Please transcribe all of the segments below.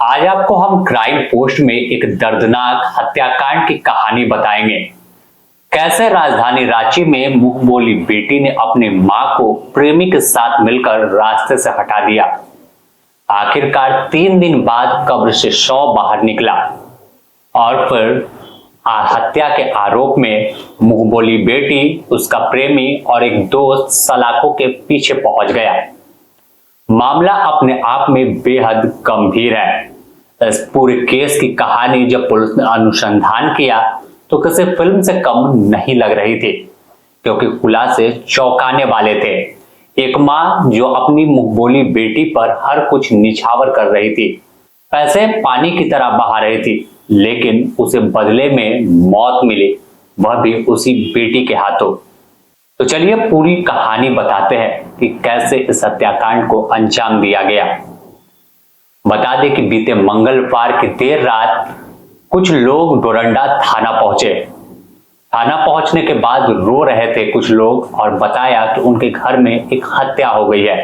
आज आपको हम क्राइम पोस्ट में एक दर्दनाक हत्याकांड की कहानी बताएंगे। कैसे राजधानी रांची में मुंह बोली बेटी ने अपनी मां को प्रेमी के साथ मिलकर रास्ते से हटा दिया। आखिरकार 3 दिन बाद कब्र से शव बाहर निकला और फिर हत्या के आरोप में मुंह बोली बेटी, उसका प्रेमी और एक दोस्त सलाखों के पीछे पहुंच गया। मामला अपने आप में बेहद गंभीर है। इस पूरे केस की कहानी जब पुलिस ने अनुसंधान किया तो किसी फिल्म से कम नहीं लग रही थी, क्योंकि खुलासे चौंकाने वाले थे। एक मां जो अपनी मुंहबोली बेटी पर हर कुछ निछावर कर रही थी, पैसे पानी की तरह बहा रही थी, लेकिन उसे बदले में मौत मिली, वह भी उसी बेटी के हाथों। तो चलिए पूरी कहानी बताते हैं कि कैसे इस हत्याकांड को अंजाम दिया गया। बता दें कि बीते मंगलवार की देर रात कुछ लोग डोरंडा थाना पहुंचे। थाना पहुंचने के बाद रो रहे थे कुछ लोग और बताया कि उनके घर में एक हत्या हो गई है।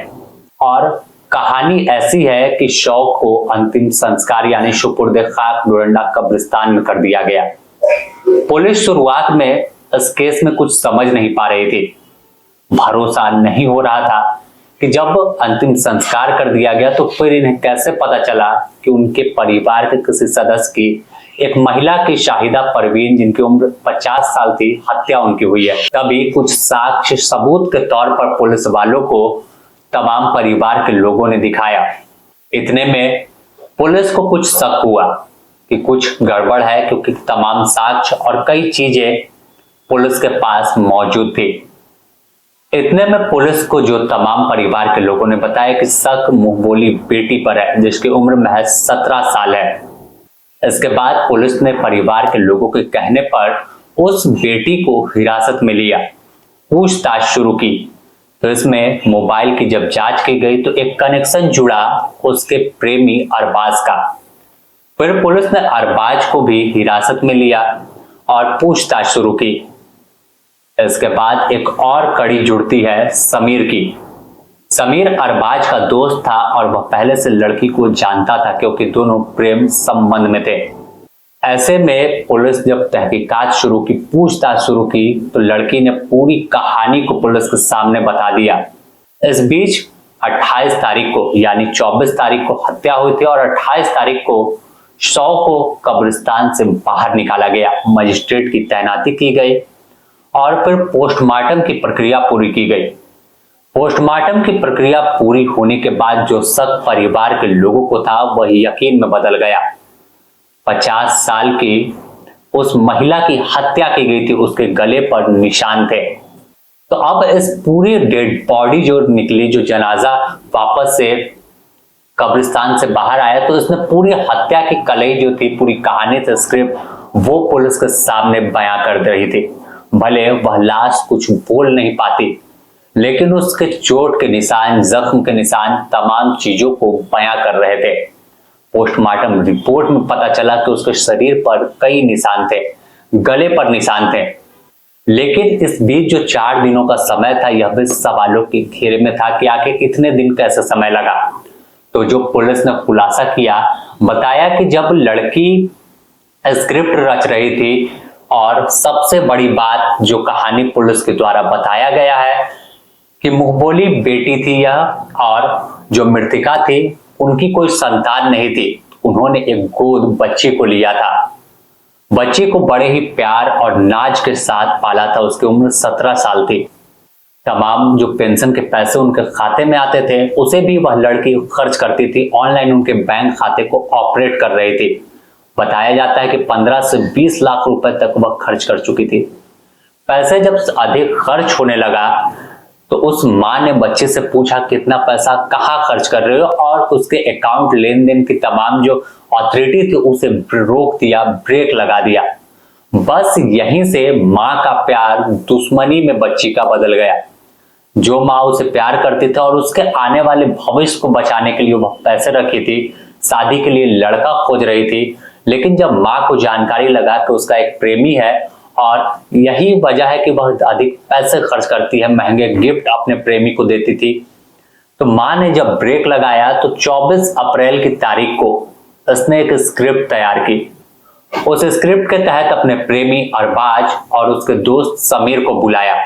और कहानी ऐसी है कि शव को अंतिम संस्कार यानी सुपुर्द खाक डोरंडा कब्रिस्तान में कर दिया गया। पुलिस शुरुआत में इस केस में कुछ समझ नहीं पा रही थी। भरोसा नहीं हो रहा था कि जब अंतिम संस्कार कर दिया गया तो फिर इन्हें कैसे पता चला कि उनके परिवार के किसी सदस्य की, एक महिला की, शाहिदा परवीन, जिनकी उम्र 50 साल थी, हत्या उनकी हुई है। तभी कुछ साक्ष्य सबूत के तौर पर पुलिस वालों को तमाम परिवार के लोगों ने दिखाया। इतने में पुलिस को कुछ शक हुआ कि कुछ गड़बड़ है, क्योंकि तमाम साक्ष्य और कई चीजें पुलिस के पास मौजूद थी। इतने में पुलिस को जो तमाम परिवार के लोगों ने बताया कि शक मुंहबोली बेटी पर है, जिसकी उम्र महज 17 साल है। इसके बाद पुलिस ने परिवार के लोगों के कहने पर उस बेटी को हिरासत में लिया, पूछताछ शुरू की। तो इसमें मोबाइल की जब जांच की गई तो एक कनेक्शन जुड़ा उसके प्रेमी अरबाज का। फिर पुलिस ने अरबाज को भी हिरासत में लिया और पूछताछ शुरू की। इसके बाद एक और कड़ी जुड़ती है समीर की। समीर अरबाज का दोस्त था और वह पहले से लड़की को जानता था, क्योंकि दोनों प्रेम संबंध में थे। ऐसे में पुलिस जब तहकीकात शुरू की, पूछताछ शुरू की, तो लड़की ने पूरी कहानी को पुलिस के सामने बता दिया। इस बीच 28 तारीख को यानी 24 तारीख को हत्या हुई थी और 28 तारीख को शव को कब्रिस्तान से बाहर निकाला गया। मजिस्ट्रेट की तैनाती की गई और फिर पोस्टमार्टम की प्रक्रिया पूरी की गई। पोस्टमार्टम की प्रक्रिया पूरी होने के बाद जो शक परिवार के लोगों को था वह यकीन में बदल गया। 50 साल की उस महिला की हत्या की गई थी, उसके गले पर निशान थे। तो अब इस पूरी डेड बॉडी जो निकली, जो जनाजा वापस से कब्रिस्तान से बाहर आया, तो इसने पूरी हत्या की कलई जो थी, पूरी कहानी से स्क्रिप्ट, वो पुलिस के सामने बयां कर रही थी। भले वह लाश कुछ बोल नहीं पाती, लेकिन उसके चोट के निशान, जख्म के निशान, तमाम चीजों को बयां कर रहे थे। पोस्टमार्टम रिपोर्ट में पता चला कि उसके शरीर पर कई निशान थे, गले पर निशान थे। लेकिन इस बीच जो 4 दिनों का समय था, यह भी सवालों के घेरे में था कि आखिर इतने दिन कैसे समय लगा। तो जो पुलिस ने खुलासा किया, बताया कि जब लड़की स्क्रिप्ट रच रही थी, और सबसे बड़ी बात जो कहानी पुलिस के द्वारा बताया गया है कि मुंहबोली बेटी थी यह, और जो मृतिका थी उनकी कोई संतान नहीं थी। उन्होंने एक गोद बच्ची को लिया था। बच्ची को बड़े ही प्यार और नाज के साथ पाला था। उसकी उम्र 17 साल थी। तमाम जो पेंशन के पैसे उनके खाते में आते थे, उसे भी वह लड़की खर्च करती थी। ऑनलाइन उनके बैंक खाते को ऑपरेट कर रही थी। बताया जाता है कि 15 से 20 लाख रुपए तक वह खर्च कर चुकी थी। पैसे जब अधिक खर्च होने लगा तो उस मां ने बच्चे से पूछा कितना पैसा कहाँ खर्च कर रहे हो, और उसके अकाउंट लेन देन की तमाम जो अथॉरिटी थी उसे रोक दिया, ब्रेक लगा दिया। बस यहीं से मां का प्यार दुश्मनी में बच्ची का बदल गया। जो मां उसे प्यार करती थी और उसके आने वाले भविष्य को बचाने के लिए वह पैसे रखी थी, शादी के लिए लड़का खोज रही थी, लेकिन जब मां को जानकारी लगा कि उसका एक प्रेमी है और यही वजह है कि वह अधिक पैसे खर्च करती है, महंगे गिफ्ट अपने प्रेमी को देती थी, तो मां ने जब ब्रेक लगाया तो 24 अप्रैल की तारीख को उसने एक स्क्रिप्ट तैयार की। उस स्क्रिप्ट के तहत अपने प्रेमी अरबाज और उसके दोस्त समीर को बुलाया,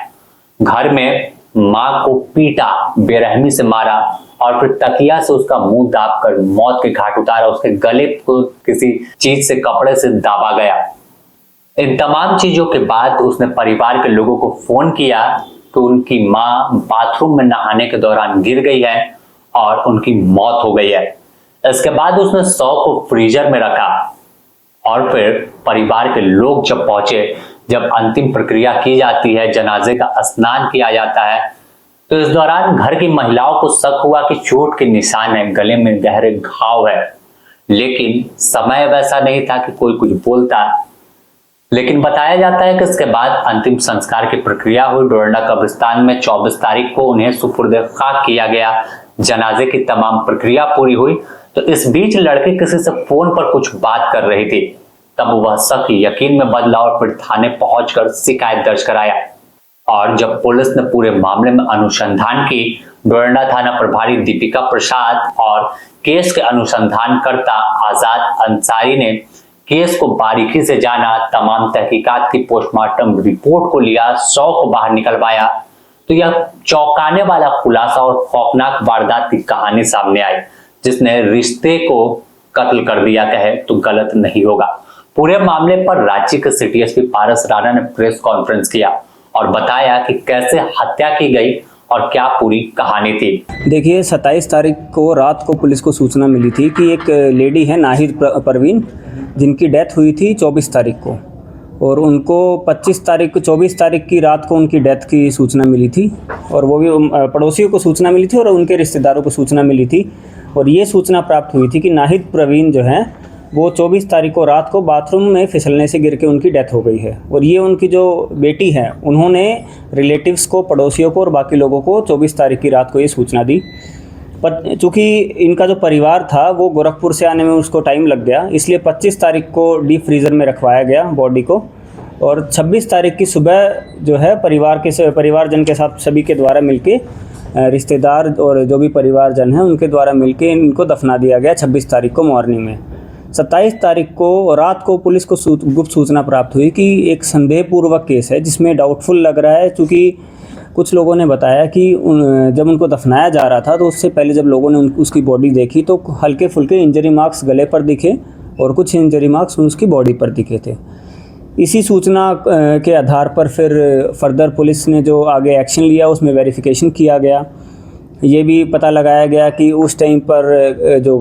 घर में मां को पीटा, बेरहमी से मारा और फिर तकिया से उसका मुंह दाबकर मौत के घाट उतारा। उसके गले को किसी चीज से, कपड़े से दाबा गया। इन तमाम चीजों के बाद उसने परिवार के लोगों को फोन किया कि उनकी मां बाथरूम में नहाने के दौरान गिर गई है और उनकी मौत हो गई है। इसके बाद उसने शव को फ्रीजर में रखा और फिर परिवार के लोग जब पहुंचे, जब अंतिम प्रक्रिया की जाती है, जनाजे का स्नान किया जाता है, तो इस दौरान घर की महिलाओं को शक हुआ कि चोट के निशान है, गले में गहरे घाव है। लेकिन समय वैसा नहीं था कि कोई कुछ बोलता। लेकिन बताया जाता है कि इसके बाद अंतिम संस्कार की प्रक्रिया हुई। डोरंडा कब्रिस्तान में 24 तारीख को उन्हें सुपुर्दे खाक किया गया। जनाजे की तमाम प्रक्रिया पूरी हुई तो इस बीच लड़की किसी से फोन पर कुछ बात कर रही थी। तब वह शक यकीन में बदला और फिर थाने पहुंचकर शिकायत दर्ज कराया। और जब पुलिस ने पूरे मामले में अनुसंधान की, डोरंडा थाना प्रभारी दीपिका प्रसाद और केस के अनुसंधानकर्ता आजाद अंसारी ने केस को बारीकी से जाना, तमाम तहकीकात की पोस्टमार्टम रिपोर्ट को लिया, शव को बाहर निकलवाया, तो यह चौंकाने वाला खुलासा और खौफनाक वारदात की कहानी सामने आई, जिसने रिश्ते को कत्ल कर दिया कहे तो गलत नहीं होगा। पूरे मामले पर रांची के सिटी एसपी पारस राणा ने प्रेस कॉन्फ्रेंस किया और बताया कि कैसे हत्या की गई और क्या पूरी कहानी थी। देखिए, 27 तारीख को रात को पुलिस को सूचना मिली थी कि एक लेडी है नाहिद परवीन, जिनकी डेथ हुई थी 24 तारीख को, और उनको 24 तारीख की रात को उनकी डेथ की सूचना मिली थी। और वो भी पड़ोसियों को सूचना मिली थी और उनके रिश्तेदारों को सूचना मिली थी। और ये सूचना प्राप्त हुई थी कि नाहिद प्रवीण जो है वो 24 तारीख को रात को बाथरूम में फिसलने से गिर के उनकी डेथ हो गई है। और ये उनकी जो बेटी है, उन्होंने रिलेटिव्स को, पड़ोसियों को और बाकी लोगों को 24 तारीख की रात को ये सूचना दी। पर चूँकि इनका जो परिवार था वो गोरखपुर से आने में उसको टाइम लग गया, इसलिए 25 तारीख को डीप फ्रीज़र में रखवाया गया बॉडी को। और 26 तारीख की सुबह जो है परिवारजन के साथ सभी के द्वारा मिलके, रिश्तेदार और जो भी परिवारजन हैं उनके द्वारा मिलके इनको दफना दिया गया 26 तारीख को मॉर्निंग में। 27 तारीख को रात को पुलिस को गुप्त सूचना प्राप्त हुई कि एक संदेहपूर्वक केस है जिसमें डाउटफुल लग रहा है, क्योंकि कुछ लोगों ने बताया कि जब उनको दफनाया जा रहा था तो उससे पहले जब लोगों ने उसकी बॉडी देखी तो हल्के फुल्के इंजरी मार्क्स गले पर दिखे और कुछ इंजरी मार्क्स उसकी बॉडी पर दिखे थे। इसी सूचना के आधार पर फिर फर्दर पुलिस ने जो आगे एक्शन लिया उसमें वेरिफिकेशन किया गया। ये भी पता लगाया गया कि उस टाइम पर जो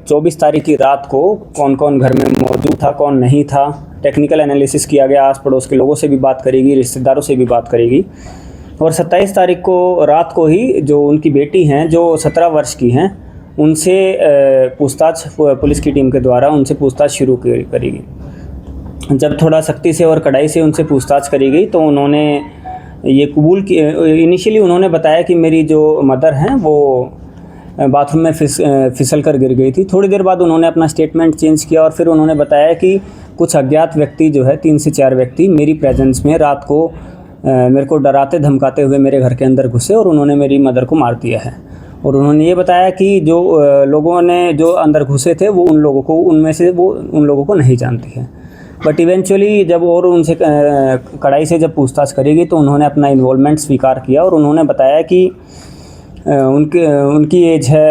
24 तारीख की रात को कौन कौन घर में मौजूद था, कौन नहीं था। टेक्निकल एनालिसिस किया गया, आस पड़ोस के लोगों से भी बात करेगी, रिश्तेदारों से भी बात करेगी। और 27 तारीख को रात को ही जो उनकी बेटी हैं जो 17 वर्ष की हैं, उनसे पूछताछ पुलिस की टीम के द्वारा उनसे पूछताछ शुरू करेगी। जब थोड़ा सख्ती से और कड़ाई से उनसे पूछताछ करी गई तो उन्होंने ये कबूल की। इनिशियली उन्होंने बताया कि मेरी जो मदर हैं वो बाथरूम में फिसल कर गिर गई थी। थोड़ी देर बाद उन्होंने अपना स्टेटमेंट चेंज किया और फिर उन्होंने बताया कि कुछ अज्ञात व्यक्ति जो है 3 से 4 व्यक्ति मेरी प्रेजेंस में रात को मेरे को डराते धमकाते हुए मेरे घर के अंदर घुसे और उन्होंने मेरी मदर को मार दिया है। और उन्होंने ये बताया कि जो लोगों ने जो अंदर घुसे थे वो उनमें से उन लोगों को नहीं जानती है। बट इवेंचुअली जब और उनसे कड़ाई से जब पूछताछ करेगी तो उन्होंने अपना इन्वॉल्वमेंट स्वीकार किया और उन्होंने बताया कि उनकी एज है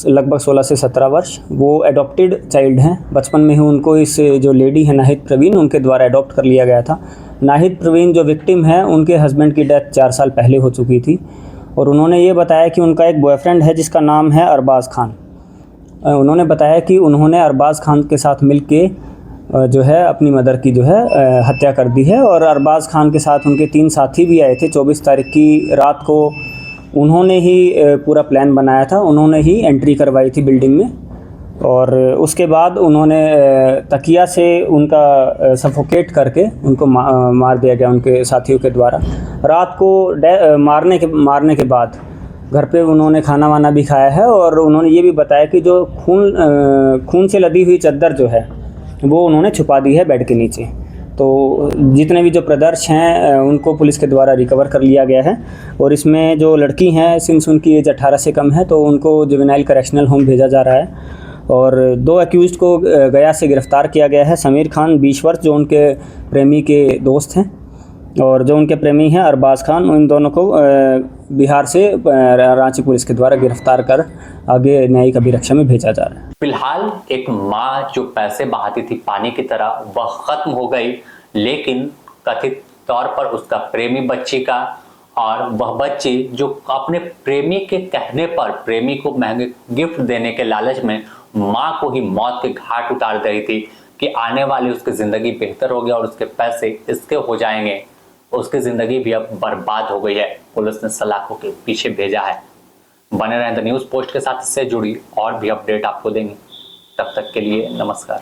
लगभग 16 से 17 वर्ष। वो एडॉप्टेड चाइल्ड हैं। बचपन में ही उनको इस जो लेडी है नाहिद प्रवीण, उनके द्वारा एडॉप्ट कर लिया गया था। नाहिद प्रवीण जो विक्टिम है उनके हस्बैंड की डेथ 4 साल पहले हो चुकी थी। और उन्होंने ये बताया कि उनका एक बॉयफ्रेंड है जिसका नाम है अरबाज़ खान। उन्होंने बताया कि उन्होंने अरबाज़ खान के साथ मिलके जो है अपनी मदर की जो है हत्या कर दी है। और अरबाज़ खान के साथ उनके 3 साथी भी आए थे। 24 तारीख की रात को उन्होंने ही पूरा प्लान बनाया था, उन्होंने ही एंट्री करवाई थी बिल्डिंग में। और उसके बाद उन्होंने तकिया से उनका सफोकेट करके उनको मार दिया गया उनके साथियों के द्वारा। रात को मारने के बाद घर पे उन्होंने खाना वाना भी खाया है। और उन्होंने ये भी बताया कि जो खून से लदी हुई चद्दर जो है वो उन्होंने छुपा दी है बेड के नीचे। तो जितने भी जो प्रदर्श हैं उनको पुलिस के द्वारा रिकवर कर लिया गया है। और इसमें जो लड़की हैं, सिंस उनकी एज 18 से कम है तो उनको जुवेनाइल करेक्शनल होम भेजा जा रहा है। और 2 अक्यूज़ड को गया से गिरफ़्तार किया गया है। समीर खान 20 वर्ष जो उनके प्रेमी के दोस्त हैं, और जो उनके प्रेमी हैं अरबाज़ खान, इन दोनों को बिहार से रांची पुलिस के द्वारा गिरफ्तार कर आगे न्यायिक अभिरक्षा में भेजा जा रहा है। फिलहाल एक माँ जो पैसे बहाती थी पानी की तरह, वह खत्म हो गई, लेकिन कथित तौर पर उसका प्रेमी बच्ची का, और वह बच्ची जो अपने प्रेमी के कहने पर प्रेमी को महंगे गिफ्ट देने के लालच में माँ को ही मौत के घाट उतार रही थी कि आने वाली उसकी जिंदगी बेहतर होगी और उसके पैसे इसके हो जाएंगे। उसकी जिंदगी भी अब बर्बाद हो गई है। पुलिस ने सलाखों के पीछे भेजा है। बने रहें द न्यूज़ पोस्ट के साथ, इससे जुड़ी और भी अपडेट आपको देंगे। तब तक के लिए नमस्कार।